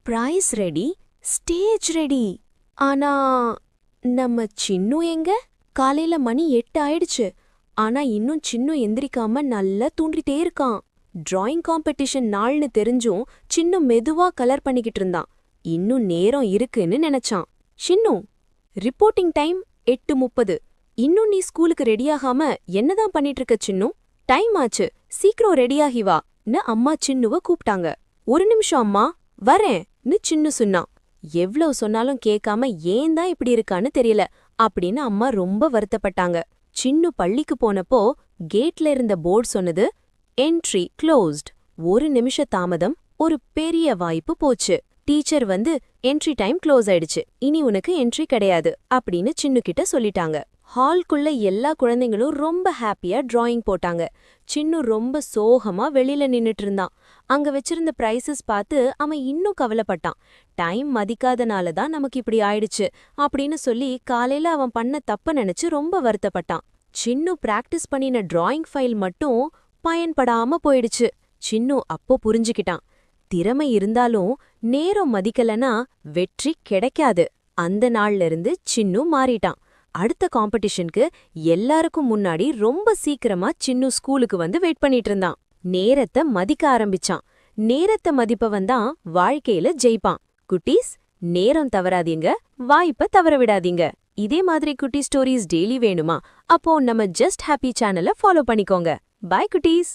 Price ready, stage ready. ஆனா நம்ம சின்னு எங்க? காலையில மணி 8 ஆயிடுச்சு. ஆனா இன்னும் சின்னு எந்திரிக்காம நல்லா தூண்டிட்டே இருக்கான். டிராயிங் காம்படிஷன் நாள்னு தெரிஞ்சும் சின்னு மெதுவா கலர் பண்ணிக்கிட்டு இருந்தான். இன்னும் நேரம் இருக்குன்னு நினைச்சான். சின்னு, ரிப்போர்ட்டிங் டைம் 8:30. இன்னும் நீ ஸ்கூலுக்கு ரெடியாகாம என்னதான் பண்ணிட்டு இருக்க சின்னு? டைம் ஆச்சு, சீக்கிரம் ரெடியாகி வான்னு அம்மா சின்னுவ கூப்பிட்டாங்க. ஒரு நிமிஷம் அம்மா, வரேன்னு சின்னு சொன்னான். எவ்வளவு சொன்னாலும் கேட்காம ஏன் தான் இப்படி இருக்கான்னு தெரியல அப்படின்னு அம்மா ரொம்ப வருத்தப்பட்டாங்க. சின்னு பள்ளிக்கு போனப்போ கேட்ல இருந்த போர்டு சொன்னது, என்ட்ரி க்ளோஸ்ட். ஒரு நிமிஷ தாமதம், ஒரு பெரிய வாய்ப்பு போச்சு. டீச்சர் வந்து என்ட்ரி டைம் க்ளோஸ் ஆயிடுச்சு, இனி உனக்கு என்ட்ரி கிடையாது அப்படின்னு சின்னு கிட்ட சொல்லிட்டாங்க. ஹால்குள்ள எல்லா குழந்தைங்களும் ரொம்ப ஹாப்பியா டிராயிங் போட்டாங்க. சின்னு ரொம்ப சோகமா வெளியில நின்னுட்டு இருந்தான். அங்க வச்சிருந்த பிரைசஸ் பார்த்து அவன் இன்னும் கவலைப்பட்டான். டைம் மதிக்காதனால தான் நமக்கு இப்படி ஆயிடுச்சு அப்படின்னு சொல்லி காலையில அவன் பண்ண தப்ப நினைச்சு ரொம்ப வருத்தப்பட்டான். சின்னு பிராக்டிஸ் பண்ணின டிராயிங் ஃபைல் மட்டும் பயன்படாம போயிடுச்சு. சின்னு அப்போ புரிஞ்சுக்கிட்டான், திறமை இருந்தாலும் நேரம் மதிக்கலனா வெற்றி கிடைக்காது. அந்த நாள்ல இருந்து சின்னு மாறிட்டான். அடுத்த காம்படிஷனுக்கு எல்லாருக்கும் முன்னாடி ரொம்ப சீக்கிரமா சின்னு ஸ்கூலுக்கு வந்து வெயிட் பண்ணிட்டு இருந்தான். நேரத்தை மதிக்க ஆரம்பிச்சான். நேரத்தை மதிப்பவன் தான் வாழ்க்கையில ஜெயிப்பான். குட்டீஸ், நேரம் தவறாதீங்க, வாய்ப்பை தவற விடாதீங்க. இதே மாதிரி குட்டி ஸ்டோரிஸ் டெய்லி வேணுமா? அப்போ நம்ம ஜஸ்ட் ஹாப்பி சேனலை ஃபாலோ பண்ணிக்கோங்க. பை குட்டீஸ்.